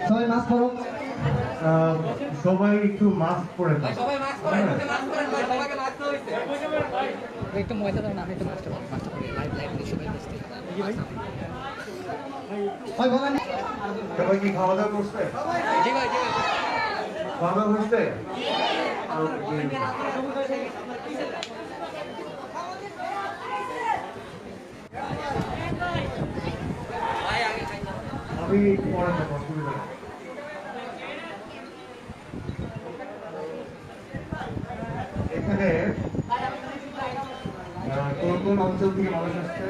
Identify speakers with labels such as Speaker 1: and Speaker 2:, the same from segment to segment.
Speaker 1: সবাই মাস্ক পরো, সবাই একটু মাস্ক পরে
Speaker 2: একটু ময়দা দাও না, একটু মাস্ক পরে লাইভ সবাই বুঝতে
Speaker 1: ভাই বলেন। সবাই কি খাওয়া দাওয়া করছে?
Speaker 2: জি ভাই, জি ভাই,
Speaker 1: খাওয়া দাওয়া করছে? আমি পরে যাবো, অসুবিধা নেই। এখানে কোন কোন অঞ্চল থেকে মানুষ আসছে?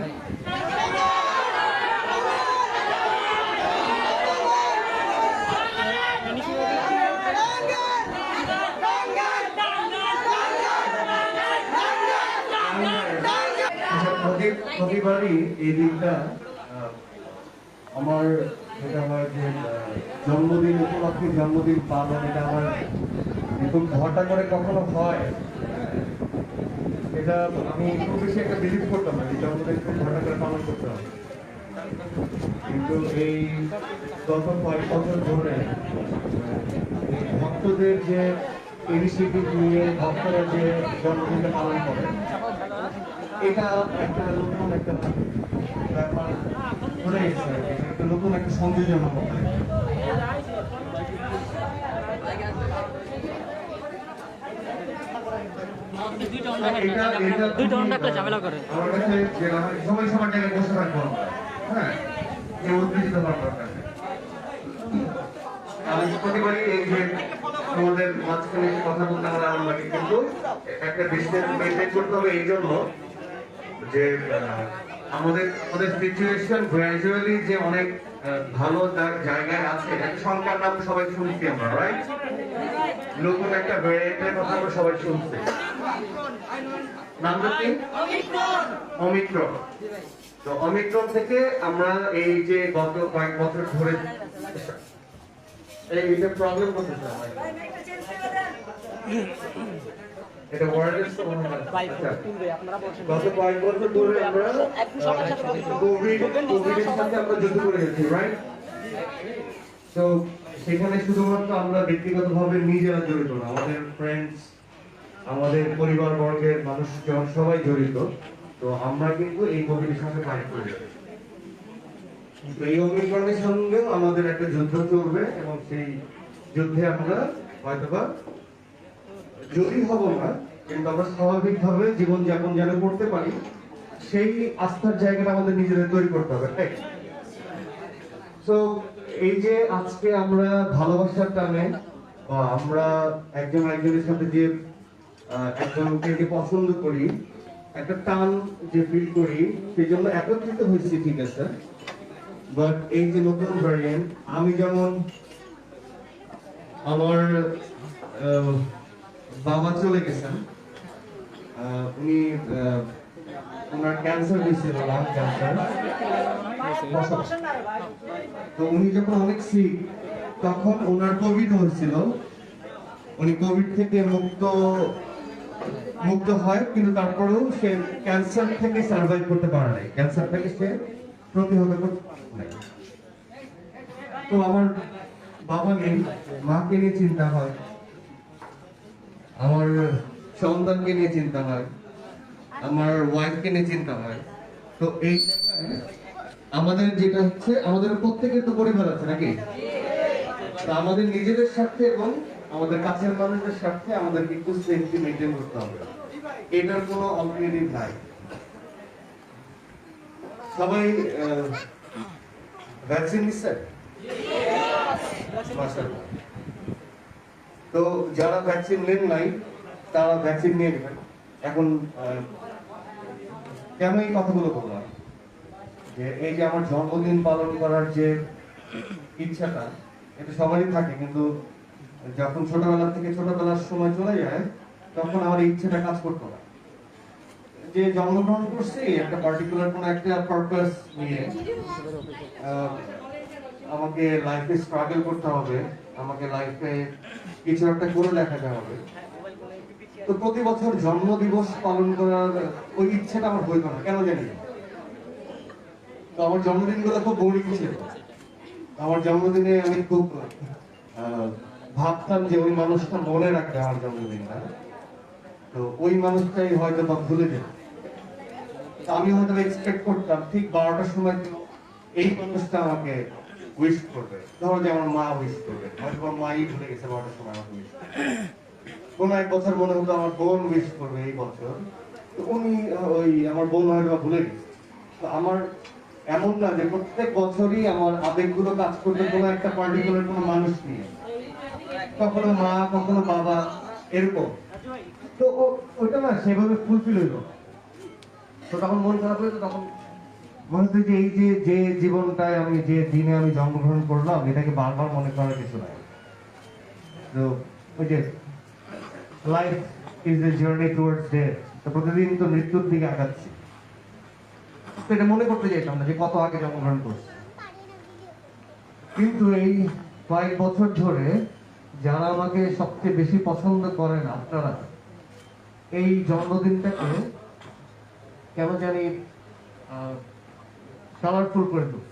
Speaker 1: প্রতিবারই এই দিনটা আমার যেটা হয় যে জন্মদিন উপলক্ষে জন্মদিন পালন, এটা আমার এরকম ঘটা করে কখনো হয়, এটা আমি খুব বেশি একটা বিলিভ করতাম না যে জন্মদিন খুব ঘটা করে পালন করতে হবে। কিন্তু এই গত কয়েক বছর ধরে ভক্তদের যে ইনিশিয়েটিভ নিয়ে ভক্তরা যে জন্মদিনটা পালন করে, এটা একটা নতুন একটা ব্যাপার ধরে এসেছে, একটা নতুন একটা সংযোজন হবে।
Speaker 2: ঝামেলা করে
Speaker 1: আমার কাছে যে সবাই সবার জায়গায় বসে থাকবো, হ্যাঁ, কেউ উত্তেজিত হওয়ার দরকার নেই। আমি প্রতিবারই এই যে আমাদের মাঝখানে কথা বলতে আমার আনন্দ লাগে, কিন্তু একটা ডিস্টেন্স মেনটেন করতে হবে এই জন্য যে আমাদের আমাদের সিচুয়েশন গ্র্যাজুয়ালি যে অনেক ভালো জায়গায় আছে, একটা সংখ্যার নাম সবাই শুনছি আমরা, রাইট? নতুন একটা ভ্যারিয়েন্টের কথা আমরা সবাই শুনছি, নামটা কি? অমিক্রন। তো অমিক্রন থেকে আমরা এই যে গত কয়েক বছর ধরে এইটা প্রবলেম করতেছে, এটা ওয়ারলেস গত কয়েক বছর ধরে আমরা কোভিডের সাথে আমরা যুদ্ধ করে যাচ্ছি, রাইট? তো সেখানে শুধুমাত্র আমরা ব্যক্তিগতভাবে নিজেরা জড়িত না, আমাদের ফ্রেন্ডস, আমাদের পরিবার বর্গের মানুষজন সবাই জড়িত। তো আমরা কিন্তু এই কোভিডের সাথে ফাইট করে যাচ্ছি। এই অমিক্রনের সঙ্গেও আমাদের একটা যুদ্ধ চলবে এবং সেই যুদ্ধে আমরা হয়তোবা জয়ী হব না, কিন্তু আমরা স্বাভাবিকভাবে জীবনযাপন যেন করতে পারি সেই আস্থার জায়গাটা আমাদের নিজেদের তৈরি করতে হবে, তাই? তো এই যে আজকে আমরা ভালোবাসার টানে বা আমরা একজন একজনের সাথে যে একজনকে যে পছন্দ করি, একটা টান যে ফিল করি, সেই জন্য একত্রিত হয়েছি, ঠিক আছে। বাট এই যে নতুন ভ্যারিয়েন্ট, আমি যেমন আমার বাবা চলে গেছেন, উনি ওনার ক্যান্সার হয়েছিল, লাং ক্যান্সার। তো উনি যখন অনেক সিক, তখন ওনার কোভিড হয়েছিল, উনি কোভিড থেকে মুক্ত হয়, কিন্তু তারপরেও সে ক্যান্সার থেকে সার্ভাইভ করতে পারে নাই, ক্যান্সার থেকে সে প্রতিহত করতে পারে নাই। তো আমার বাবা নেই, মাকে নিয়ে চিন্তা হয়, আমার সন্তানকে নিয়ে চিন্তা হয়, আমার ওয়াইফকে নিয়ে চিন্তা হয়। তো এই আমাদের যেটা হচ্ছে, আমাদের প্রত্যেকের তো পরিবার আছে নাকি? তো আমাদের নিজেদের স্বার্থে এবং আমাদের কাছের মানুষদের স্বার্থে আমাদের কিন্তু সেফটি মেনটেন করতে হবে, এটার কোনো অল্টারনেটিভ নাই। সবাই ভ্যাকসিন নিচ্ছে? তো যারা ভ্যাকসিন নেন নাই তারা ভ্যাকসিন নিয়ে নেবেন। এখন কেন এই কথাগুলো বললাম, যে এই যে আমার জন্মদিন পালন করার যে ইচ্ছাটা, এটা সবারই থাকে, কিন্তু যখন ছোটবেলার সময় চলে যায়, তখন আমার ইচ্ছাটা কাজ করতো না। যে জন্মগ্রহণ করছি একটা পার্টিকুলার কোন একটা পারপাস নিয়ে, আমাকে লাইফে স্ট্রাগল করতে হবে, আমাকে লাইফে কিছু একটা করে দেখাতে হবে। তো প্রতি বছর জন্ম দিবস পালন করার ওই ইচ্ছেটা আমার হইতো না, কেন জানি না। তো আমার জন্মদিনগুলো খুব বোরিং ছিল। আমার জন্মদিনে আমি খুব ভাবতাম যে ওই মানুষটা মনে রাখবে আমার জন্মদিনটা, তো ওই মানুষটাই হয়তো বা ভুলে যেত। তো আমি হয়তো এক্সপেক্ট করতাম ঠিক 12টার সময় এই মানুষটা আমাকে উইশ করবে, ধরো যে আমার মা উইশ করবে, হয়তো আমার মাই ভুলে গেছে 12টার সময় আমাকে উইশ করবে। কোন এক বছর মনে হতো আমার বোন উইশ করবে এই বছর, তো উনি ওই আমার বোন হয়তো বা ভুলে গেছে। তো আমার এমন না যে প্রত্যেক বছরই আমার আবেগগুলো কাজ করতে কোনো একটা পার্টিকুলার কোনো মানুষ নিয়ে, কখনো মা কখনো বাবা এরকম। তো ওইটা না সেভাবে ফুলফিল হইল। তো তখন মন খারাপ হইতো, তখন মনে হতো যে এই যে জীবনটায় আমি যে দিনে আমি জন্মগ্রহণ করলাম এটাকে বারবার মনে করার কিছু নাই। তো ওই যে life is a journey towards death, তো প্রতিদিন তো মৃত্যুর দিকে আগাচ্ছি। তো এটা মনে করতে চাইতাম না যে কত আগে জন্মগ্রহণ করছি। কিন্তু এই কয়েক বছর ধরে যারা আমাকে সবচেয়ে বেশি পছন্দ করেন আপনারা, এই জন্মদিনটাকে কেন জানি কালারফুল করে দেব।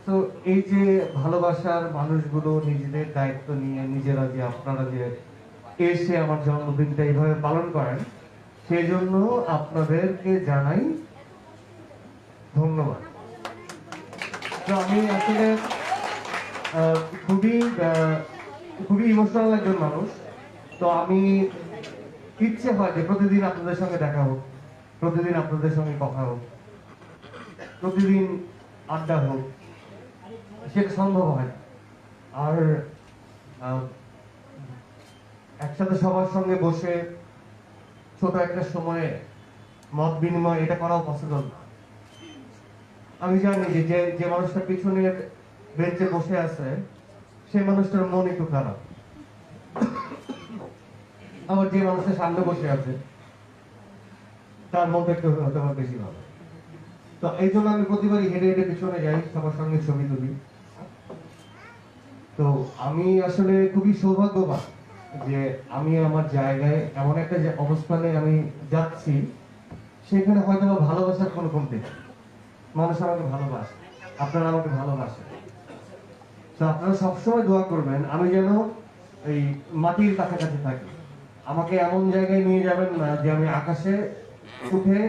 Speaker 1: তো এই যে ভালোবাসার মানুষগুলো নিজেদের দায়িত্ব নিয়ে নিজেরা যে আপনারা যে এসে আমার জন্মদিনটা এইভাবে পালন করেন, সেই জন্য আপনাদেরকে জানাই ধন্যবাদ। তো আমি আসলে খুবই ইমোশনাল একজন মানুষ। তো আমি ইচ্ছে হয় যে প্রতিদিন আপনাদের সঙ্গে দেখা হোক, প্রতিদিন আপনাদের সঙ্গে কথা হোক, প্রতিদিন আড্ডা হোক, সেটা সম্ভব হয়। আর একসাথে সবার সঙ্গে বসে ছোট একটা সময়ে মত বিনিময় এটা করাও পসিবল না। আমি জানি যে যে মানুষটা পিছনের বেঞ্চে বসে আছে সেই মানুষটার মন একটু খারাপ, আবার যে মানুষটা সামনে বসে আছে তার মনটা একটু হতে পারে বেশি ভালো। তো এই জন্য আমি প্রতিবারই হেঁটে হেঁটে পিছনে যাই, সবার সঙ্গে ছবি তুলি। তো আমি আসলে খুবই সৌভাগ্যবান যে আমি আমার জায়গায় এমন একটা অবস্থানে আমি যাচ্ছি, সেখানে হয়তো ভালোবাসার কোনো কমতি নেই। মানুষ আমাকে ভালোবাসে, আপনারা আমাকে ভালোবাসেন। তো আপনারা সবসময় দোয়া করবেন আমি যেন এই মাটির কাছাকাছি থাকি। আমাকে এমন জায়গায় নিয়ে যাবেন না যে আমি আকাশে উঠে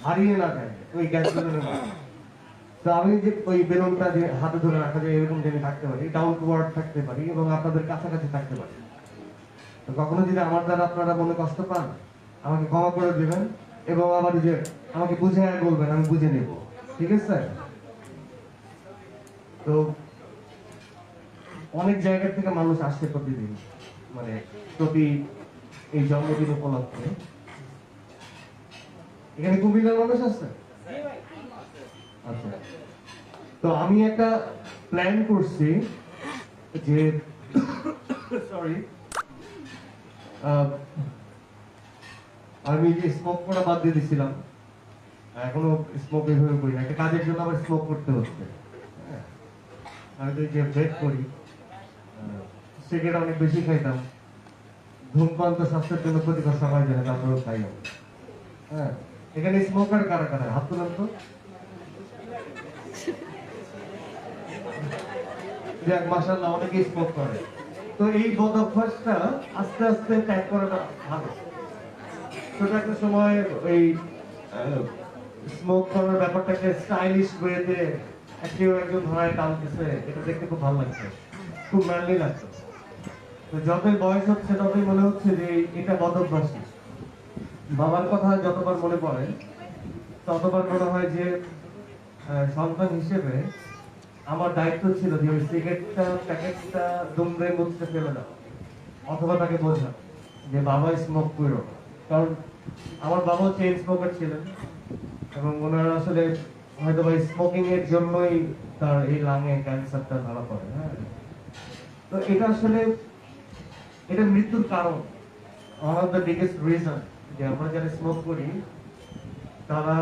Speaker 1: হারিয়ে না যাই ওই গ্যাস বেলুনের মধ্যে। তো আমি যে ওই বেলুনটা যে হাতে ধরে রাখা যায় এরকম যদি থাকতে পারি, ডাউন টু আর্থ থাকতে পারি এবং আপনাদের কাছাকাছি থাকতে পারি। তো কখনো যদি আমার দ্বারা আপনারা মনে কষ্ট পান, আমাকে ক্ষমা করে দিবেন এবং আবার যে আমাকে বুঝে বলবেন, আমি বুঝে নেব, ঠিক আছে স্যার? তো অনেক জায়গা থেকে মানুষ আসছে প্রতিদিন, মানে প্রতি এই জন্মদিন উপলক্ষে। এখানে কুমিল্লার মানুষ আছে? আচ্ছা। তো আমি একটা প্ল্যান করছি যে সরি, আমি যে স্মোক করা বাদ দিয়ে দিছিলাম, এখনো স্মোক এইভাবে করি না, একটা কাজের জন্য আবার স্মোক করতে হচ্ছে। আমি তো যে ব্রেক করি, সিগারেট অনেক বেশি খাইতাম। ধূমপান তো স্বাস্থ্যের জন্য ক্ষতিকর, সবাই জানে, তারপরেও খাই আমি। হ্যাঁ, এখানে স্মোকার কারা কারা হাত তুলেন তো। যাক, মাশাআল্লাহ, অনেকেই স্মোক করে। তো এই বদ অভ্যাসটা আস্তে আস্তে ত্যাগ করাটা ভালো। ছোট একটা সময় ওই স্মোক করার ব্যাপারটাকে স্টাইলিশ ওয়েতে কেউ একজন ধরায় টানতেছে, এটা দেখতে খুব ভালো লাগছে, খুব ম্যানলি লাগছে। তো যতই বয়স হচ্ছে ততই মনে হচ্ছে যে এটা বদ অভ্যাস। বাবার কথা যতবার মনে পড়ে ততবার মনে হয় যে সন্তান হিসেবে আমার দায়িত্ব ছিল যে ওই সিগারেটটা প্যাকেটটা দুমড়ে মুচড়ে ফেলে দাও, অথবা তাকে বোঝা যে বাবা স্মোক করো। কারণ আমার বাবাও চেইন স্মোকার ছিলেন এবং ওনারা আসলে হয়তো বা স্মোকিং এর জন্যই তার এই লাঙে ক্যান্সারটা ধরা পড়ে। হ্যাঁ, তো এটা আসলে এটা মৃত্যুর কারণ, one of the biggest reason. যে আমরা যারা স্মোক করি তারা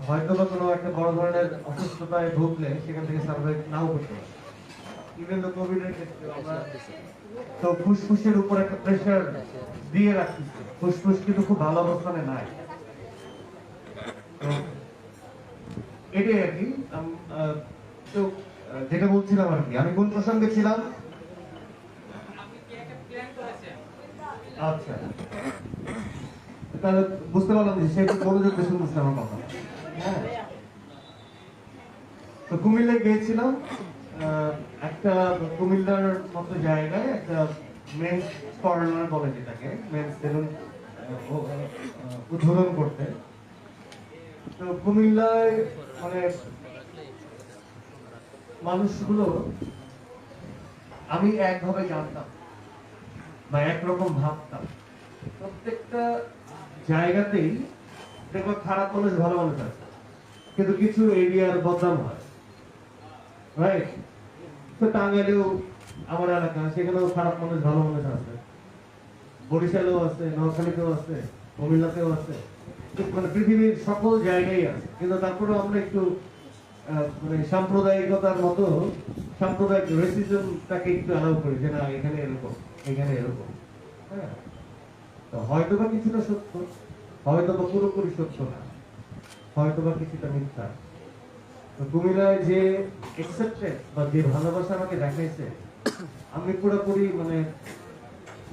Speaker 1: হয়তো বা কোনো একটা বড় ধরনের অসুস্থতায় ভুগলে সেখান থেকে সার্ভাইভ নাও করতে পারে। ইভেন তো কোভিডের ক্ষেত্রে আমরা তো ফুসফুসের উপর একটা প্রেশার দিয়ে রাখতেছি, ফুসফুস কিন্তু খুব ভালো অবস্থানে নাই। তো এটাই আর কি। তো যেটা বলছিলাম আর কি, আমি কোন প্রসঙ্গে ছিলাম? আচ্ছা, তাহলে বুঝতে পারলাম যে সে একটু মনোযোগ দিয়ে শুনতেছে আমার কথা। হ্যাঁ, তো কুমিল্লায় গিয়েছিলাম, একটা কুমিল্লার মতো জায়গায় একটা মেন্স কর্নার বলে যেটাকে, মেন্স সেলুন উদ্বোধন করতে। তো কুমিল্লায় মানে মানুষগুলো আমি একভাবে জানতাম বা একরকম ভাবতাম। প্রত্যেকটা জায়গাতেই দেখবো খারাপ মানুষ ভালো মানুষ আছে, কিন্তু কিছু এরিয়ার বদনাম হয়, রাইট? তো টাঙ্গাইলেও আমার এলাকা, সেখানেও খারাপ মানুষ ভালো মানুষ আছে, বরিশালেও আছে, নোয়াখালীতেও আছে, কুমিল্লাতেও আছে, মানে পৃথিবীর সকল জায়গায় আছে। কিন্তু তারপরেও আমরা একটু মানে সাম্প্রদায়িকতার মতো সাম্প্রদায়িক রেসিজমটাকে একটু অ্যালাউ করি যে না এখানে এরকম, এখানে এরকম। হ্যাঁ, তো হয়তো বা কিছুটা সত্য, হয়তো বা পুরোপুরি সত্য না, হয়তো বা কিছুটা মিথ্যা। তো কুমিল্লায় যে একসেপ্টেন্স বা যে ভালোবাসা আমাকে দেখাইছে, আমি পুরোপুরি মানে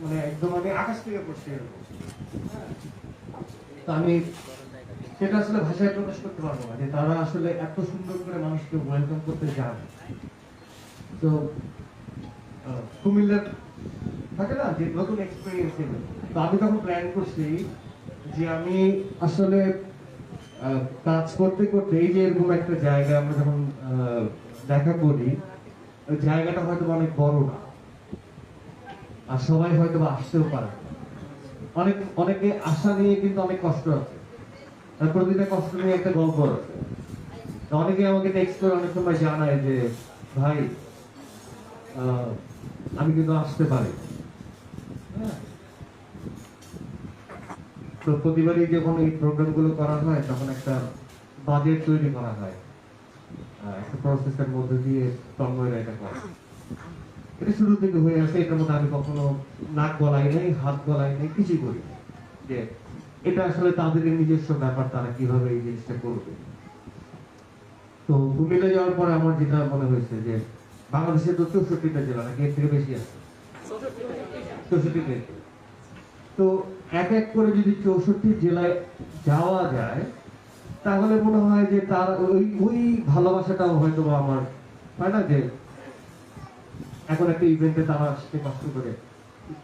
Speaker 1: মানে একদম আমি আকাশ থেকে পড়ছি এরকম। তো আমি সেটা আসলে ভাষায় প্রকাশ করতে পারবো না যে তারা আসলে এত সুন্দর করে মানুষকে ওয়েলকাম করতে জানে। তো কুমিল্লার থাকে না যে নতুন এক্সপিরিয়েন্স ছিল, তো আমি তখন প্ল্যান করছি যে আমি আসলে কাজ করতে করতে এই যে এরকম একটা জায়গা আমরা যখন দেখা করি, ওই জায়গাটা হয়তো অনেক বড় না, আর সবাই হয়তো বা আসতেও পারে। অনেকে আশা নিয়ে কিন্তু অনেক কষ্ট আছে, আর প্রতিটা কষ্ট নিয়ে একটা গল্প আছে। তো অনেকে আমাকে টেক্সট করে অনেক সময় জানায় যে ভাই আমি কিন্তু আসতে পারি। হ্যাঁ, তো প্রতিবারই যখন এই প্রোগ্রামগুলো করা হয় তখন একটা বাজেট তৈরি করা হয়, একটা প্রসেসের মধ্যে দিয়ে তন্ময়রা এটা করে। এটা শুরু থেকে হয়ে আসে, এটার মধ্যে আমি কখনো নাক গলাই নাই, হাত গলাই নাই, কিছুই করি নাই। যে এটা আসলে তাদের নিজস্ব ব্যাপার, তারা কিভাবে এই জিনিসটা করবে। তো কুমিল্লা যাওয়ার পরে আমার যেটা মনে হয়েছে যে বাংলাদেশে তো 64টা জেলা নাকি এর থেকে বেশি আছে, 64টা। তো এক এক করে যদি 64 জেলায় যাওয়া যায় তাহলে মনে হয় যে তার ওই ভালোবাসাটাও হয়তো আমার হয় না, যে এখন একটা ইভেন্টে তারা আসতে কষ্ট করে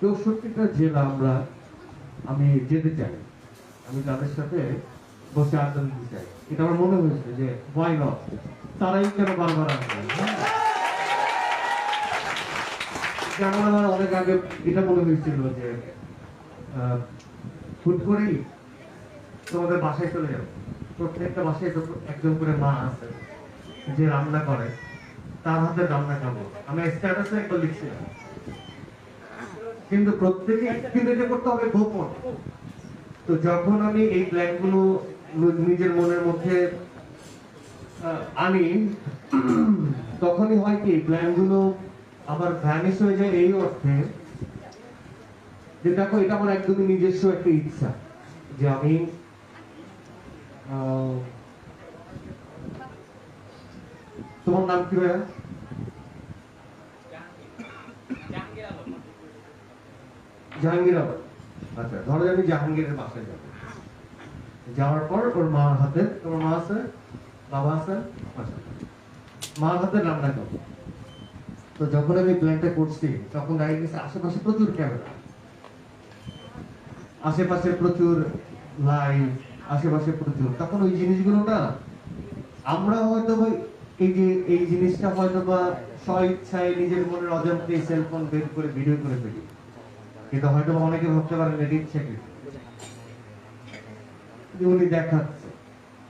Speaker 1: 64টা জেলা আমি যেতে চাই, আমি তাদের সাথে বসে আড্ডা দিতে চাই। এটা আমার মনে হয়েছে যে why not, তারাই কেন বারবার আসবে। যেমন আমার অনেক আগে এটা মনে হয়েছিল যে হুট করেই তোমাদের বাসায় চলে যাবো, প্রত্যেকটা বাসায় একজন করে মা আছে যে রান্না করে, তার হাতে রান্না খাবো। আমি স্ট্যাটাসে একবার লিখছিলাম, কিন্তু প্রত্যেকে কিন্তু এটা করতে হবে গোপন। তো যখন আমি এই প্ল্যানগুলো নিজের মনের মধ্যে আনি, তখনই হয় কি প্ল্যানগুলো আবার ভ্যানিশ হয়ে যায় এই অর্থে যে দেখো এটা আমার একদমই নিজস্ব একটা ইচ্ছা যে আমি তোমার নাম কি ভাইয়া? জাহাঙ্গীর আবাদ। আচ্ছা, ধরো আমি জাহাঙ্গীরের বাসায় যাবো, যাওয়ার পর ওর মার হাতে, তোমার মা আছে, বাবা আছে, আচ্ছা, মার হাতে রান্না করবো। তো যখন আমি প্ল্যানটা করছি তখন দেখা গেছে আশেপাশে প্রচুর ক্যামেরা, আশেপাশে প্রচুর লাইভ, আশেপাশে প্রচুর, তখন ওই জিনিসগুলো না আমরা হয়তো এই জিনিসটা হয়তো বা স্ব ইচ্ছায় নিজের মনের অজান্তে সেলফোন বের করে ভিডিও করে ফেলি, কিন্তু হয়তো অনেকে ভাবতে পারেন এটা ইচ্ছে উনি দেখাচ্ছে।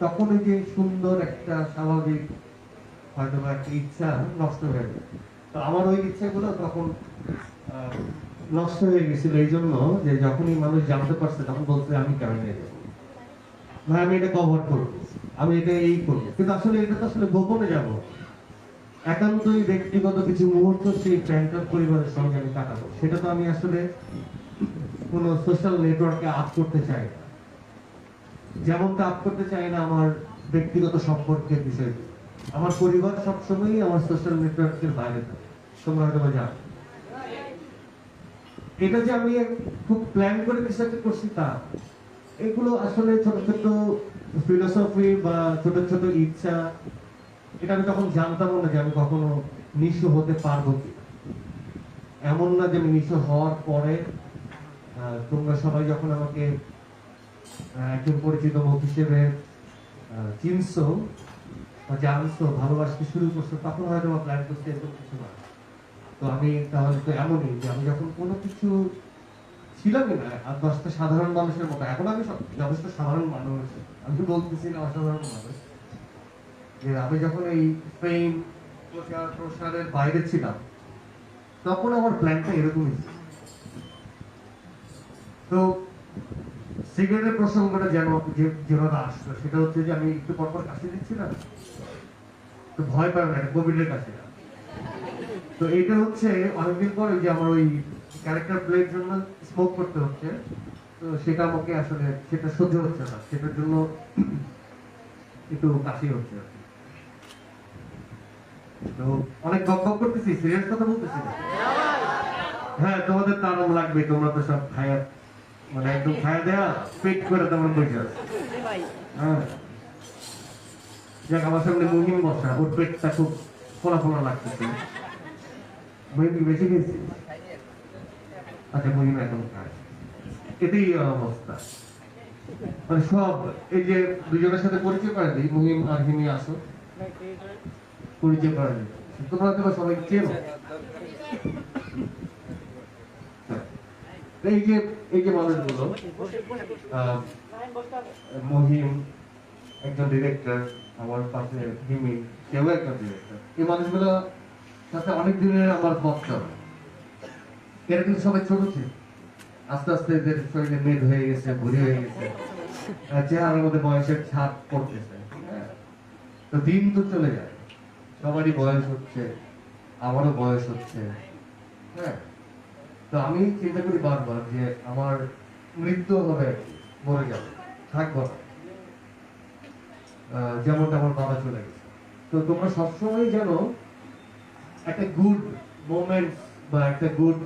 Speaker 1: তখন ওই যে সুন্দর একটা স্বাভাবিক হয়তো বা একটা ইচ্ছা নষ্ট হয়ে যায়। তো আমার ওই ইচ্ছাগুলো তখন নষ্ট হয়ে গেছিল এই জন্য যে যখনই মানুষ জানতে পারছে তখন বলছে আমি ক্যামেরায় দেবো, ভাই আমি এটা কভার করবো, আমি এটা এই করবো, কিন্তু আসলে এটা তো আসলে গোপনে যাবো, একান্তই ব্যক্তিগত কিছু মুহূর্ত সেই ফ্যান্টার পরিবারের সঙ্গে আমি কাটাবো, সেটা তো আমি আসলে কোনো সোশ্যাল নেটওয়ার্কে আপ করতে চাই না, যেমনটা আপ করতে চাই না আমার ব্যক্তিগত সম্পর্কের বিষয়টি। আমার পরিবার সবসময়ই আমার সোশ্যাল নেটওয়ার্কের বাইরে থাকে, তোমরা হয়তো বা জানো। এটা যে আমি খুব প্ল্যান করে কিছু একটা করছি তা, এগুলো আসলে ছোট ছোট ফিলোসফি বা ছোট ছোট ইচ্ছা, এটা আমি তখন জানতাম না যে আমি কখনো নিঃস্ব হতে পারবো কি। এমন না যে আমি নিঃস্ব হওয়ার পরে তোমরা সবাই যখন আমাকে একজন পরিচিত মুখ হিসেবে চিনছো বা জানছো, ভালোবাসতে শুরু করছো, তখন হয়তো প্ল্যান করতে এরকম কিছু না। তো আমি তাহলে তো এমনই যে আমি যখন কোনো কিছু ছিলামই না, আর 10টা সাধারণ মানুষের মতো, এখন আমি যথেষ্ট সাধারণ মানুষ, আমি বলতেছি না অসাধারণ মানুষ, যে আমি যখন এই ফেম প্রচার প্রসারের বাইরে ছিলাম তখন আমার প্ল্যানটা এরকমই ছিল। তো সিগারেটের প্রসঙ্গটা যেভাবে আসলো সেটা হচ্ছে যে আমি একটু পরপর কাশি দিচ্ছিলাম, তো ভয় পাবে না, কোভিডের কাশি না। তো এটা হচ্ছে অনেকদিন পরে যে আমার ওই ক্যারেক্টার প্লের জন্য স্মোক করতে হচ্ছে, তো সেটা আমাকে আসলে সেটা সহ্য হচ্ছে না, সেটার জন্য একটু কাশি হচ্ছে আর কি। তো অনেক বক বক করতেছি, সিরিয়াস কথা বলতেছি না। হ্যাঁ, তোমাদের তো আরাম লাগবে, তোমরা তো সব খায়া মানে একদম খায়া দেয়া পেট করে তোমরা বসে আছো। হ্যাঁ, যাক আমার সামনে মুহিম বসা, ওর পেটটা খুব ফোলা ফোলা লাগতেছে। মুহিম কি বেশি খেয়েছি? আচ্ছা, মুহিম এখন খায়, এতেই অবস্থা। মানে সব এই যে দুজনের সাথে পরিচয় করে দিই, মুহিম আর হিমি আসো, পরিচয় করে দিই। তোমরা তো সবাই চেনো। এই যে মানুষগুলো, মহিম একজন ডিরেক্টর, আমার পাশে হিমি সেও একজন ডিরেক্টর, এই মানুষগুলো সাথে অনেক দিনের আমার পথ চলে। এরা কিন্তু সবাই ছোট ছিল, আস্তে আস্তে এদের শরীরে মেদ হয়ে গেছে, বুড়ি হয়ে গেছে, চেহারার মধ্যে বয়সের ছাপ পড়তেছে। হ্যাঁ, তো দিন তো চলে যায়, সবারই বয়স হচ্ছে, আমারও বয়স হচ্ছে। হ্যাঁ, তো আমি চিন্তা করি বারবার যে আমার মৃত্যু হবে, মরে যাবে, থাকবো না, যেমনটা আমার বাবা চলে গেছে। তো তোমরা সবসময় যেন একটা গুড মোমেন্ট বা একটা গুড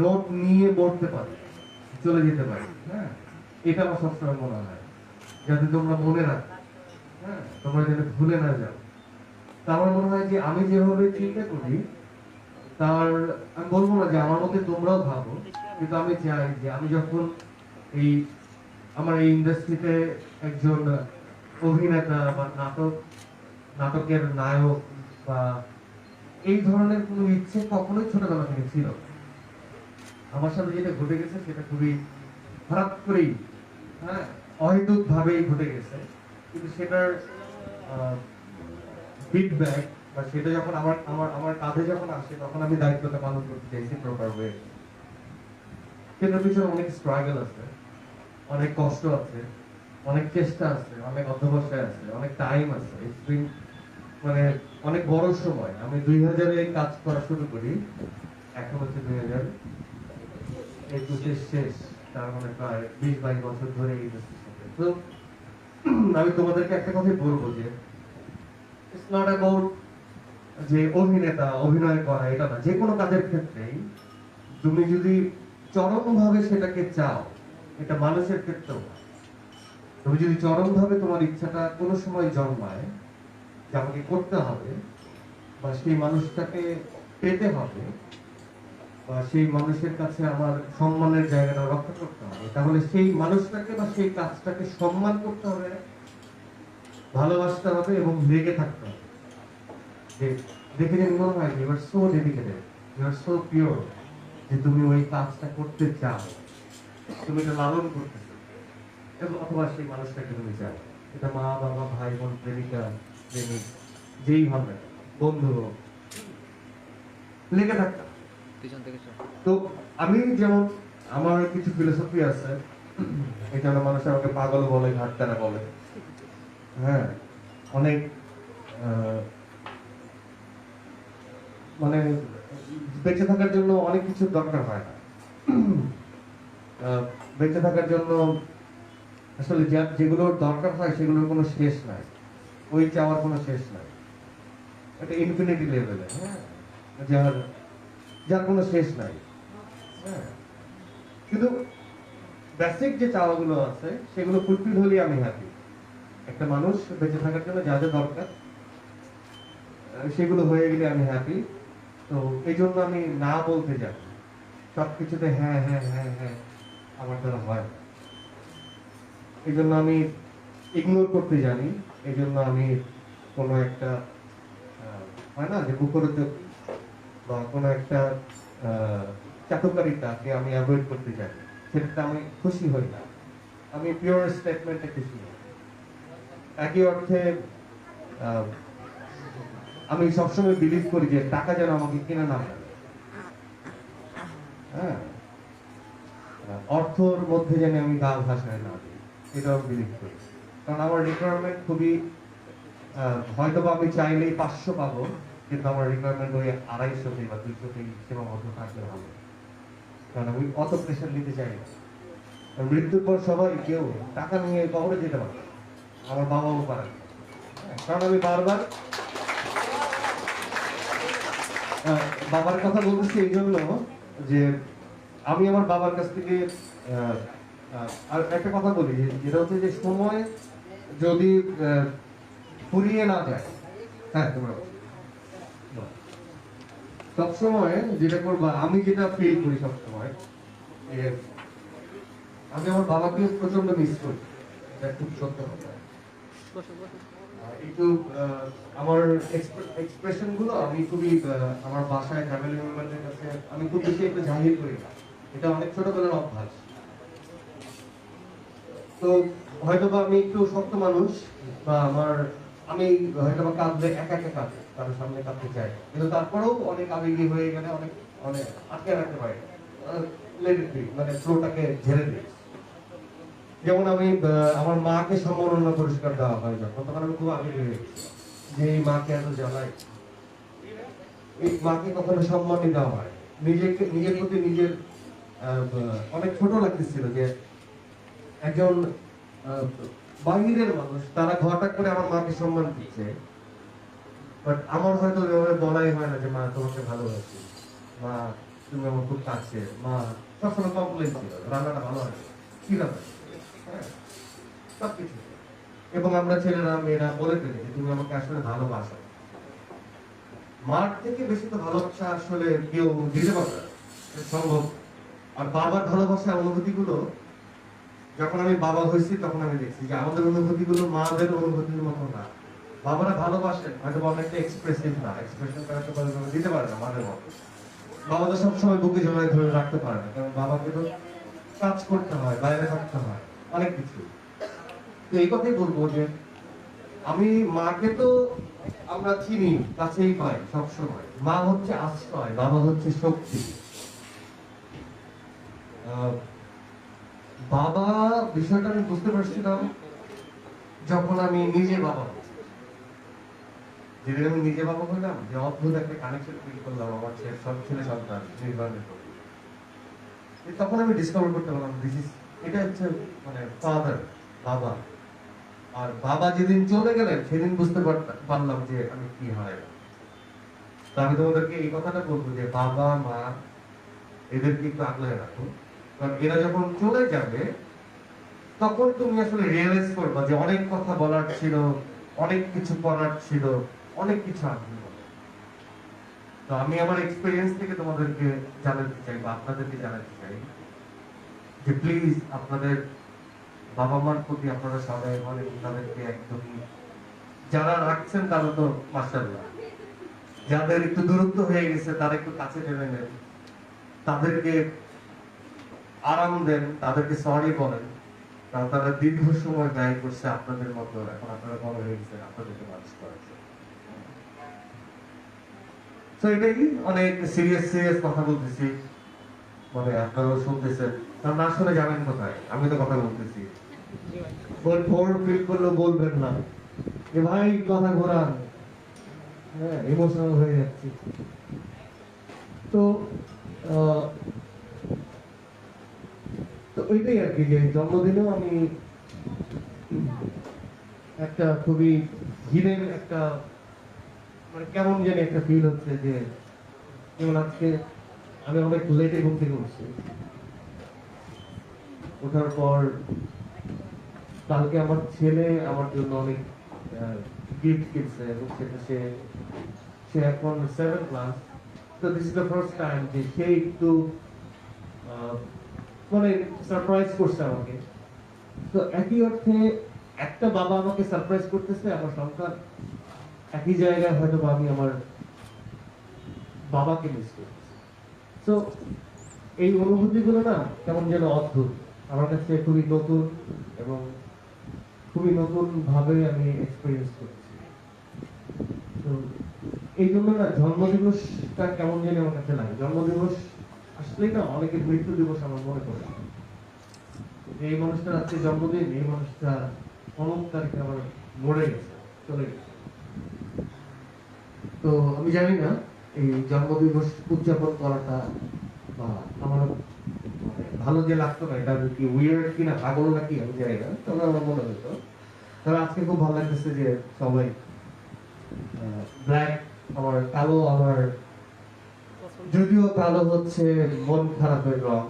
Speaker 1: নোট নিয়ে মরতে পারে, চলে যেতে পারে। হ্যাঁ, এটা আমার সবসময় মনে হয়, যাতে তোমরা মনে রাখো। হ্যাঁ, তোমরা যেন ভুলে না যাও। তা আমার মনে হয় যে আমি যেভাবে চিন্তা করি, তার আমি বলবো না যে আমার মধ্যে তোমরাও ভাবো, কিন্তু আমি চাই যে আমি যখন এই আমার এই ইন্ডাস্ট্রিতে একজন অভিনেতা বা নাটকের নায়ক বা এই ধরনের কোনো ইচ্ছে কখনোই ছোটবেলা থেকে ছিল না। আমার সাথে যেটা ঘটে গেছে সেটা খুবই হঠাৎ করেই, হ্যাঁ, অহেতুক ভাবেই ঘটে গেছে, কিন্তু সেটার ফিডব্যাক বা সেটা যখন আমার আমার আমার কাঁধে যখন আসে তখন আমি দায়িত্বটা পালন করতে চাইছি প্রপার ওয়ে। সেটার পিছনে অনেক স্ট্রাগল আছে, অনেক কষ্ট আছে, অনেক চেষ্টা আছে, অনেক অধ্যবসায় আছে, অনেক টাইম আছে, মানে অনেক বড় সময়। আমি 2000-এ কাজ করা শুরু করি, এখন হচ্ছে 2021-এর শেষ, তার মানে প্রায় 20-22 বছর ধরে এই ইন্ডাস্ট্রির সাথে। তো আমি তোমাদেরকে একটা কথাই বলবো যে ইটস নট অ্যাবাউট যে অভিনেতা অভিনয় করা, এটা না, যে কোনো কাজের ক্ষেত্রেই তুমি যদি চরমভাবে সেটাকে চাও, এটা মানুষের ক্ষেত্রেও, তুমি যদি চরমভাবে তোমার ইচ্ছাটা কোনো সময় জন্মায় যে আমাকে করতে হবে বা সেই মানুষটাকে পেতে হবে বা সেই মানুষের কাছে আমার সম্মানের জায়গাটা রক্ষা করতে হবে, তাহলে সেই মানুষটাকে বা সেই কাজটাকে সম্মান করতে হবে, ভালোবাসতে হবে এবং লেগে থাকতে হবে। যে দেখে যে মনে হয় you are so dedicated, you are so pure, যে তুমি ওই কাজটা করতে চাও, তুমি এটা লালন করতেছো, এবং অথবা সেই মানুষটাকে তুমি চাও, এটা মা বাবা ভাই বোন প্রেমিকা প্রেমিক যেই হবে, বন্ধু হোক, লেগে থাকতে।
Speaker 2: পিছন থেকে শুরু।
Speaker 1: তো আমি যেমন আমার কিছু ফিলোসফি আছে, এটা মানুষ আমাকে পাগল বলে, ঘাটতারা বলে, হ্যাঁ, অনেক মানে বেঁচে থাকার জন্য অনেক কিছু দরকার হয় না। বেঁচে থাকার জন্য আসলে যেগুলোর দরকার হয় সেগুলোর কোনো শেষ নাই, ওই চাওয়ার কোনো শেষ নাই, এটা ইনফিনিটি লেভেলে, হ্যাঁ, যার যার কোনো শেষ নাই, হ্যাঁ, কিন্তু বেসিক যে চাওয়াগুলো আছে সেগুলো ফুলফিল হলেই আমি হ্যাপি। একটা মানুষ বেঁচে থাকার জন্য যা যা দরকার সেগুলো হয়ে গেলে আমি হ্যাপি। তো এই জন্য আমি না বলতে যাই সবকিছুতে, হ্যাঁ হ্যাঁ হ্যাঁ হ্যাঁ আমার দ্বারা হয় না। এই জন্য আমি ইগনোর করতে জানি। এই জন্য আমি কোনো একটা হয় না যে মুখরোচক বা কোনো একটা চাটুকারিতাকে আমি অ্যাভয়েড করতে জানি, সেটাতে আমি খুশি হই না। আমি পিওর স্টেটমেন্টে খুশি হই। একই অর্থে আমি সবসময় বিলিভ করি যে টাকা যেন আমাকে কিনে না ফেলে। হ্যাঁ, অর্থর মধ্যে যেন আমি গা ভাসায় না দিই, এটাও বিলিভ করি। কারণ আমার রিকোয়ারমেন্ট খুবই হয়তো বা আমি চাইলেই 500 পাবো, কিন্তু আমার রিকোয়ারমেন্ট ওই 250 বা 200 সীমাবদ্ধ থাকলে হবে। কারণ আমি অত প্রেশার নিতে চাই না। মৃত্যুর পর সবাই কেউ টাকা নিয়ে কবরে যেতে পারে, আমার বাবাও পারে না। কারণ আমি বারবার বাবার কথা বলতেছি এই জন্য যে আমি আমার বাবার কাছ থেকে আর একটা কথা বলি, যেটা হচ্ছে যে সময় যদি ফুরিয়ে না যায়, হ্যাঁ তোমরা সবসময় যেটা করবা, আমি যেটা ফিল করি সবসময়, আমি আমার বাবাকে প্রচন্ড মিস করি, এটা খুব সত্য কথা। একটু আমার এক্সপ্রেশন গুলো আমি খুবই আমার বাসায় ফ্যামিলি মেম্বারদের কাছে আমি খুব বেশি একটু জাহির করি না, এটা অনেক ছোটবেলার অভ্যাস। তো হয়তোবা আমি একটু শক্ত মানুষ, বা আমি হয়তোবা কাঁদলে একা একা কাঁদে, কারোর সামনে কাঁদতে চাই, কিন্তু তারপরেও অনেক আবেগী হয়ে গেলে অনেক অনেক আটকে রাখতে পারি, মানে ফ্লোটাকে ঝেড়ে দিই। যেমন আমি আমার মাকে সম্মাননা পুরস্কার দেওয়া হয় যখন, তখন আমি খুব আবেগী হয়ে গেছি যে এই মাকে এত জ্বালাই, এই মাকে কখনো সম্মানই দেওয়া হয়। নিজের প্রতি নিজের অনেক ছোট লাগতেছিল যে একজন বাহিরের মানুষ, তারা ঘটা করে আমার মাকে সম্মান দিচ্ছে, বাট আমার হয়তো বলাই হয় না যে মা তোমাকে ভালোবাসি, মা তুমি আমার খুব কাছে, মা সবসময় কমপ্লেন ছিল রান্নাটা ভালো হয় কি ব্যাপার, হ্যাঁ, সবকিছু। এবং আমরা ছেলেরা মেয়েরা বলে ফেলি যে তুমি আমাকে আসলে ভালোবাসো। মার থেকে বেশি তো ভালোবাসা আসলে কেউ দিতে পারবে না, সম্ভব। আর বাবার ভালোবাসার অনুভূতি গুলো, যখন আমি বাবা হয়েছি তখন আমি দেখছি যে আমাদের অনুভূতি গুলো মাদের অনুভূতির মতো না। বাবারা ভালোবাসেন হয়তো অনেকটা এক্সপ্রেসিভ না, এক্সপ্রেশন দিতে পারে না মাদের মতো। বাবাদের সবসময় বুকে জড়ায় ধরে রাখতে পারে না, কারণ বাবাকে তো কাজ করতে হয়, বাইরে থাকতে হয়, অনেক কিছু। তো এই কথাই বলবো যে আমি মাকে তো আমরা চিনি, কাছেই পাই সবসময়। মা হচ্ছে আশ্রয়, বাবা হচ্ছে শক্তি। বাবা বিষয়টা আমি বুঝতে পারছিলাম যখন আমি নিজে বাবা হই। যেদিন আমি নিজে বাবা হইলাম, যে অদ্ভুত একটা কানেকশন ফিল করলাম আমার ছেলে সন্তান নির্বাণের প্রতি, তখন আমি ডিসকভার করতে পারলাম এটা হচ্ছে মানে ফাদার, বাবা। আর বাবা যেদিন চলে গেলেন সেদিন বুঝতে পারলাম যে আমি কি হারাইলাম। তো আমি তোমাদেরকে এই কথাটা বলবো যে বাবা মা এদেরকে একটু আগলে রাখো, কারণ এরা যখন চলে যাবে তখন তুমি আসলে রিয়েলাইজ করবা যে অনেক কথা বলার ছিল, অনেক কিছু করার ছিল, অনেক কিছু আসবে। তো আমি আমার এক্সপিরিয়েন্স থেকে তোমাদেরকে জানাতে চাই বা আপনাদেরকে জানাতে চাই যে প্লিজ আপনাদের বাবা মার প্রতি আপনারা সবাই মানে তাদেরকে একদমই, যারা রাখছেন তারা তো মাশাআল্লাহ, যাদের একটু দূরত্ব হয়ে গেছে তারা একটু কাছে টেনে নেন, তাদেরকে আরাম দেন, তাদেরকে সরি বলেন, কারণ তারা দীর্ঘ সময় ব্যয় করছে আপনাদের মতো, এখন আপনারা বড় হয়ে গেছেন, আপনাদেরকে মানুষ করার জন্য। তো এটাই অনেক সিরিয়াস কথা বলতেছি, মানে আপনারাও শুনতেছেন, কারণ না শুনে যাবেন কোথায়, আমি তো কথা বলতেছি। ফোর ফিল করলেও বলবেন না যে ভাই কথা ঘোরান, হ্যাঁ ইমোশনাল হয়ে যাচ্ছি। তো আহ, তো ওইটাই আর কি, যে জন্মদিনেও আমি একটা খুবই হিরেন একটা, মানে কেমন জানি একটা ফিল হচ্ছে, যে যেমন আজকে আমি অনেক লেটে ঘুম থেকে উঠছি, ওঠার পর কালকে আমার ছেলে আমার জন্য অনেক গিফট কিনছে, এবং সেটা সে এখন 7 ক্লাস। তো this is the first time যে সে একটু মানে সারপ্রাইজ করছে আমাকে। তো একই অর্থে একটা বাবা আমাকে সারপ্রাইজ করতেছে, আমার সন্তান একই জায়গায় হয়তো আমি আমার বাবাকে মিস করতেছি। তো এই অনুভূতিগুলো না কেমন যেন অদ্ভুত, আমার কাছে খুবই নতুন, এবং খুবই নতুন ভাবে আমি এক্সপিরিয়েন্স করছি। তো এই জন্য না জন্মদিবসটা কেমন জানি আমার কাছে লাগে। জন্মদিবস আসলেই না অনেকের মৃত্যু দিবস আমার মনে পড়ে, যে এই মানুষটার আজকে জন্মদিন, এই মানুষটা অমুক তারিখে আমার মরে গেছে, চলে গেছে। তো আমি জানি না এই জন্মদিবস উদযাপন করাটা বা আমার ভালো যে লাগতো না, এটা কি উইয়ার্ড কিনা, পাগল নাকি আমি জানি না, তবে আমার মনে হতো। তবে আজকে খুব ভালো লাগতেছে যে সবাই ব্ল্যাক, আমার কালো, আমার যদিও কালো হচ্ছে মন খারাপের রং,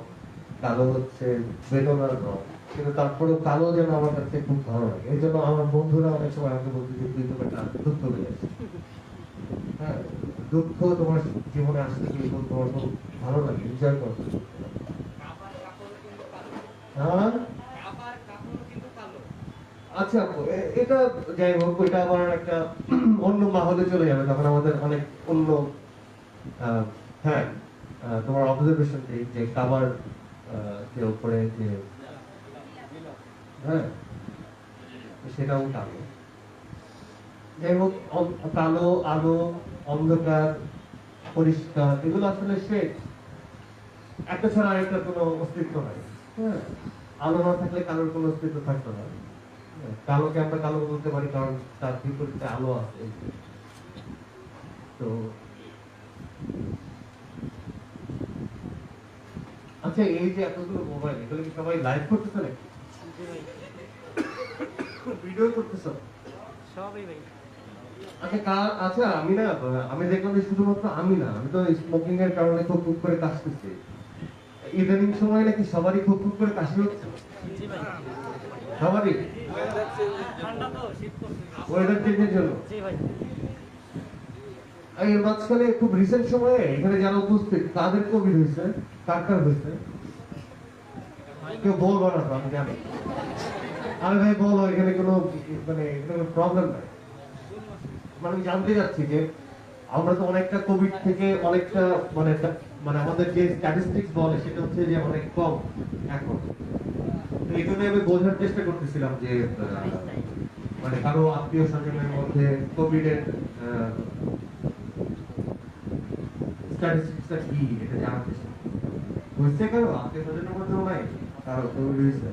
Speaker 1: কালো হচ্ছে বেদনার রং, কিন্তু তারপরেও কালো যেন আমার কাছে খুব ভালো লাগে। এই জন্য আমার বন্ধুরা অনেক সময় আমাকে বলতে যে তুই তোমার একটা দুঃখ হয়ে যাচ্ছে, হ্যাঁ দুঃখ তোমার জীবনে আসতে গেলে তোমার খুব ভালো লাগে, এনজয় করতে। হ্যাঁ আচ্ছা এটা যাই হোক, ওইটা আবার একটা অন্য মাহলে চলে যাবে, তখন আমাদের অনেক অন্য হ্যাঁ তোমার অবজারভেশন যে কাবার যে উপরে যে হ্যাঁ সেটাও কালো। যাই হোক, কালো, আলো, অন্ধকার, পরিষ্কার, এগুলো আসলে সে একটা ছাড়া আরেকটা কোনো অস্তিত্ব নাই। হ্যাঁ আলো না থাকলে কালোর কোনো অস্তিত্ব থাকতো না। কালোকে আমরা কালো বলতে পারি কারণ তার বিপরীতে আলো আছে। তো আচ্ছা, এই যে এতগুলো মোবাইল, এগুলো কি সবাই লাইভ করতেছে নাকি ভিডিও করতেছ?
Speaker 2: সবই ভাই।
Speaker 1: আচ্ছা আমি না, আমি দেখলাম যে শুধুমাত্র আমি না, আমি তো স্মোকিং এর কারণে খুব খুব করে কাশতেছি। ইদানিং সময় নাকি সবারই খুব খুব করে কাশি হচ্ছে, সবারই
Speaker 2: ঠান্ডা তো, শীত করছে।
Speaker 1: ওয়েদার চেঞ্জের জন্য।
Speaker 2: জি ভাই।
Speaker 1: এই মাঝখানে খুব রিসেন্ট সময়ে এখানে যারা উপস্থিত তাদের কোভিড হয়েছে, কার কার হয়েছে কেউ বলবো না তো, আমি জানি। আরে ভাই বলো, এখানে কোনো মানে কোনো প্রবলেম নাই। মানে আমি জানতে চাচ্ছি যে আমরা তো অনেকটা কোভিড থেকে অনেকটা মানে মানে আমাদের যে স্ট্যাটিস্টিক্স বলে সেটা হচ্ছে যে অনেক কম এখন। তো এই জন্য আমি বোঝার চেষ্টা করতেছিলাম যে মানে কারো আত্মীয় স্বজনের মধ্যে কোভিড এর স্ট্যাটিস্টিক্সটা কি, এটা জানার চেষ্টা হয়েছে। কারো আত্মীয় স্বজনের মধ্যেও নাই কারো কোভিড হয়েছে?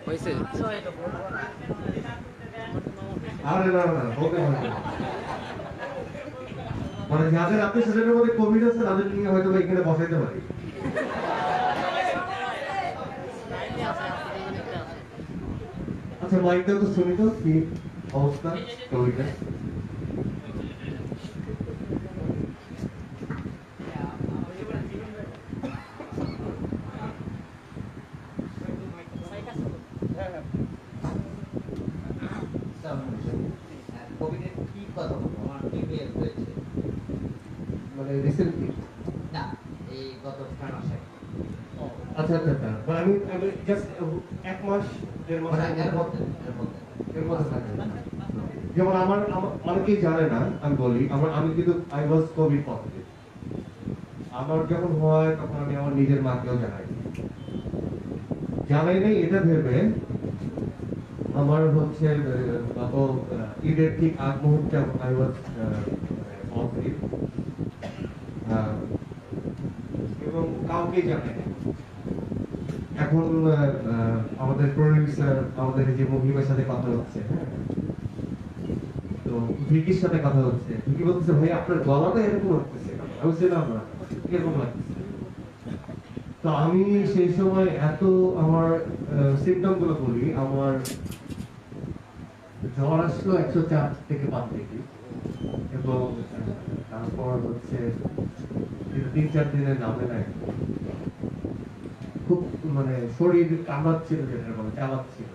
Speaker 2: হয়েছে।
Speaker 1: আরে না না, বলতে হবে না। মানে যাদের আত্মীয় স্বজনের মধ্যে কোভিড আছে তাদের নিয়ে হয়তো এখানে বসাইতে পারি। আচ্ছা মাইকটা তো শুনি তো কি অবস্থা কোভিডের।
Speaker 3: কোভিডের কি কথা বলবো, আমার প্রিভিয়াস হয়েছে
Speaker 1: মানে রিসেন্টলি?
Speaker 3: না, এই গত 6 মাসে।
Speaker 1: আচ্ছা আচ্ছা আচ্ছা, মানে আমি জাস্ট 1 মাস 1.5 মাস
Speaker 3: মানে এর মধ্যে
Speaker 1: এর মধ্যে থাকে। যেমন আমার অনেকেই জানে না, আমি বলি আমি কিন্তু আই ওয়াজ কোভিড পজিটিভ। আমার যখন হয় তখন আমি আমার নিজের মাকেও জানাই নাই এটা ভেবে আমার হচ্ছে গত ঈদের ঠিক আগ মুহূর্তে আই ওয়াজ পজিটিভ, এবং কাউকে জানে না। এখন আমাদের প্রডিউসার আমাদের যে মহিমার সাথে কথা হচ্ছে, হ্যাঁ, তো ভিকির সাথে কথা হচ্ছে, ভিকি বলতেছে ভাই আপনার গলাটা এরকম লাগতেছে, আমি বলছিলাম না এরকম লাগতেছে। তো আমি সেই সময় এত আমার সিমটম গুলো বলি, আমার জ্বর আসলো 104 থেকে 5 ডিগ্রি, এবং তারপর হচ্ছে 3-4 দিনের নামে নাই, খুব মানে শরীর কামড়াচ্ছিল, যেটা বলে চালাচ্ছিল,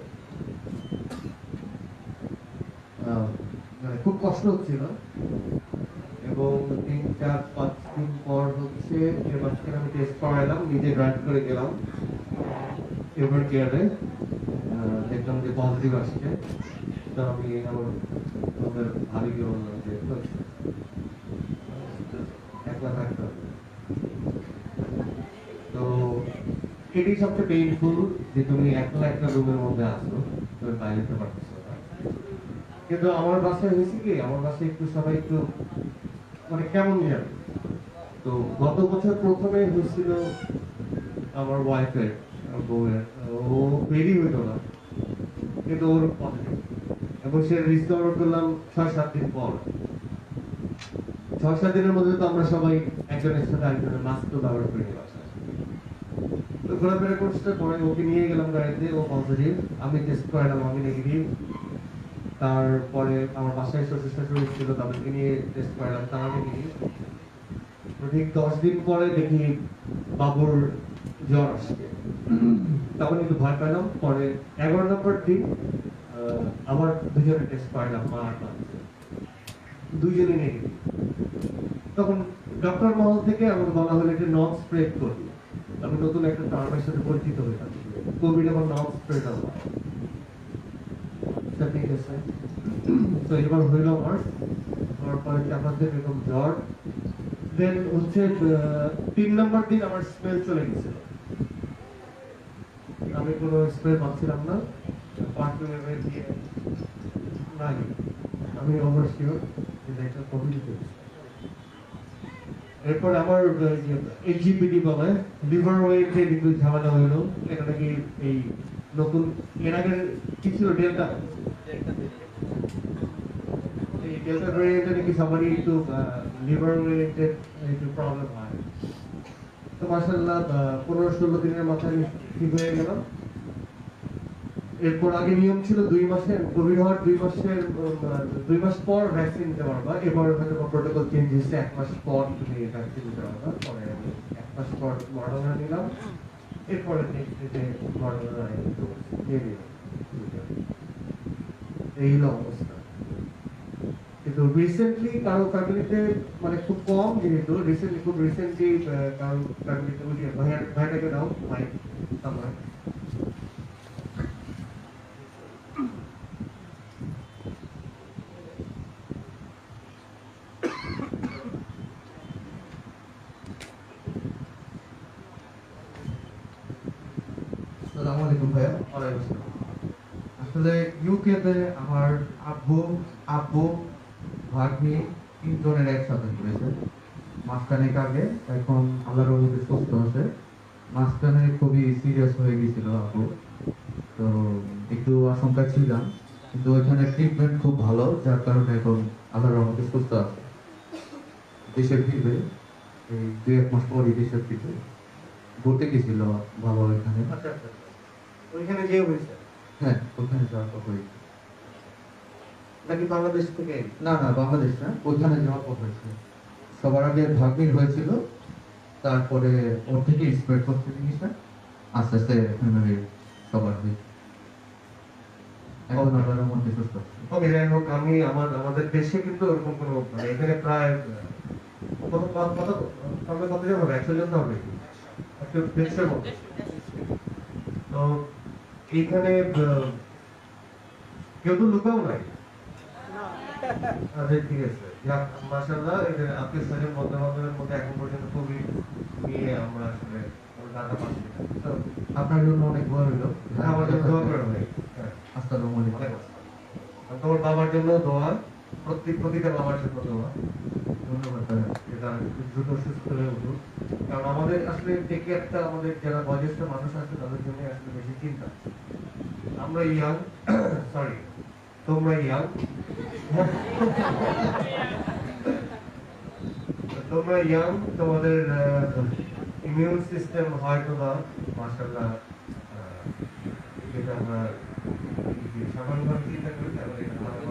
Speaker 1: মানে খুব কষ্ট হচ্ছিল। এবং 3-4-5 দিন পর হচ্ছে এর মাঝখানে আমি টেস্ট করাইলাম, নিজে ড্রাইভ করে গেলাম এভার কেয়ারে, দেখলাম যে পজিটিভ আসছে। তো আমি আমাদের ভাবিকে বললাম যে একলা থাকতে হবে। তো এটি সবচেয়ে পেইনফুল যে তুমি একলা একটা রুমের মধ্যে আসো, তুমি বাইরে যেতে পারতেছো না। কিন্তু আমার বাসায় হয়েছে কি, আমার বাসায় একটু সবাই একটু মানে কেমন যাবে। তো গত বছর প্রথমে হয়েছিল আমার ওয়াইফের, বউয়ের, ও বেরি হইতো না, কিন্তু ওর পজিটিভ, এবং সে রিস্টোর করলাম 6-7 দিন পর। 6-7 দিনের মধ্যে তো আমরা সবাই একজনের সাথে আরেকজনের মাস্ক তো ব্যবহার করি বাসায়। তো ঘোরাফেরা করতে পরে ওকে নিয়ে গেলাম গাড়িতে, ও পজিটিভ, আমি টেস্ট করালাম, আমি নেগেটিভ। তারপরে আমার বাসায় শ্বশুর শাশুড়ি ছিল, তাদেরকে নিয়ে টেস্ট করালাম, তারা নেগেটিভ। ঠিক 10 দিন পরে দেখি বাবুর জ্বর আসছে, তখন একটু ভয় পেলাম। পরে 11 নম্বর দিন আবার দুজনে টেস্ট করালাম, মা আর বাচ্চা, দুইজনই নেগেটিভ। তখন ডক্টর মহল থেকে আমাকে বলা হলো যে নন স্প্রেড করি। আমি নতুন একটা টার্মের সাথে পরিচিত হইলাম, কোভিড এবং নন স্প্রেড হয়। ঠিক আছে, তো এবার হইল আমার, হওয়ার পরে আমাদের এরকম জ্বর। দেন হচ্ছে 3 নম্বর দিন আমার স্মেল চলে গেছিল, আমি কোনো স্প্রে পাচ্ছিলাম না, পারফিউমে দিয়ে নাই, আমি অবশ্যই এটা কোভিড হয়েছে। এরপর আমার এইচজিপিডি বলে লিভার ওয়েটে কিন্তু ঝামেলা হইলো, এটা নাকি এই নতুন, এর আগে কি ছিল ডেল্টা, এই ডেল্টা ভ্যারিয়েন্টে নাকি সবারই একটু লিভার ওয়েটে একটু প্রবলেম হয়। তো মাশাআল্লাহ 15-16 দিনের মাথায় আমি ঠিক হয়ে গেলাম। এরপর আগে নিয়ম ছিল 2 মাসের, কোভিড হওয়ার 2 মাস পর ভ্যাকসিন নিতে পারবা। এবার হয়তো প্রটোকল চেঞ্জ হয়েছে, 1 মাস পর তুমি ভ্যাকসিন নিতে পারবা। পরে আমি 1 মাস পর মডার্না নিলাম, এরপরে নেক্সট মডার্না নিয়ে নিলাম। এই হলো অবস্থা। কিন্তু রিসেন্টলি কারো ফ্যামিলিতে মানে খুব কম, যেহেতু রিসেন্টলি কারো ফ্যামিলিতে ওই যে ভাইটাকে দাও, ভাই আমার
Speaker 4: আসসালামু আলাইকুম ভাইয়া। আসলে ইউকেতে আমার আব্বু ভাগ্নি 3 জনের একসাথে হয়েছে মাঝখানে আগে, এখন আল্লাহর রহমতে সুস্থ আছে। মাঝখানে খুবই সিরিয়াস হয়ে গেছিল আব্বু, তো একটু আশঙ্কা ছিলাম, কিন্তু ওইখানে ট্রিটমেন্ট খুব ভালো, যার কারণে এখন আল্লাহর রহমতে সুস্থ আছে। দেশে ফিরবে এই 2-1 মাস পরই দেশে ফিরবে, ঘুরতে গেছিল ভালো ওইখানে।
Speaker 1: আচ্ছা আচ্ছা, ওইখানে যে হয়েছে
Speaker 4: হ্যাঁ, ওখানে যাওয়ার কথা হয়েছে।
Speaker 1: নাকি বাংলাদেশ থেকে?
Speaker 4: না না, বাংলাদেশ না, ওইখানে যাওয়ার কথা হয়েছে। সবার আগে ভাগ্নির হয়েছিল, তারপরে ওর থেকে স্প্রেড করতে জিনিসটা আস্তে আস্তে ফ্যামিলির সবার হয়েছে। এখন আল্লাহর মধ্যে সুস্থ আছে।
Speaker 1: ওকে, যাই হোক, আমি আমাদের দেশে কিন্তু ওরকম কোনো মানে এখানে প্রায় কত জন হবে, 100 জন হবে একটা দেশের মধ্যে। তো এইখানে কেউ তো লুকাও নাই। আচ্ছা ঠিক আছে, যাক মাশাআল্লাহ, আপনি স্যারের বন্ধু-বান্ধবের মধ্যে এখন পর্যন্ত খুবই নিয়ে আমরা আসলে ডাটা পাচ্ছি। তো
Speaker 4: আপনার জন্য অনেক দোয়া রইল।
Speaker 1: আমার জন্য দোয়া করবেন ভাই। হ্যাঁ,
Speaker 4: আসসালামু আলাইকুম।
Speaker 1: তোমার বাবার জন্য দোয়া, প্রতিটা বাবার জন্য দেওয়া ধন্যবাদ ভাইয়া এটা খুব দ্রুত সুস্থ হয়ে উঠুক কারণ আমাদের আসলে টেক কেয়ারটা আমাদের যারা বয়োজ্যেষ্ঠ মানুষ আছে তাদের জন্য আসলে বেশি চিন্তা আমরা ইয়াং সরি তোমরা ইয়াং তোমরা ইয়াং তোমাদের ইমিউন সিস্টেম হয়তো বা মাশাআল্লাহ যেটা আমরা সাধারণভাবে চিন্তা করি তাহলে এটা ভালো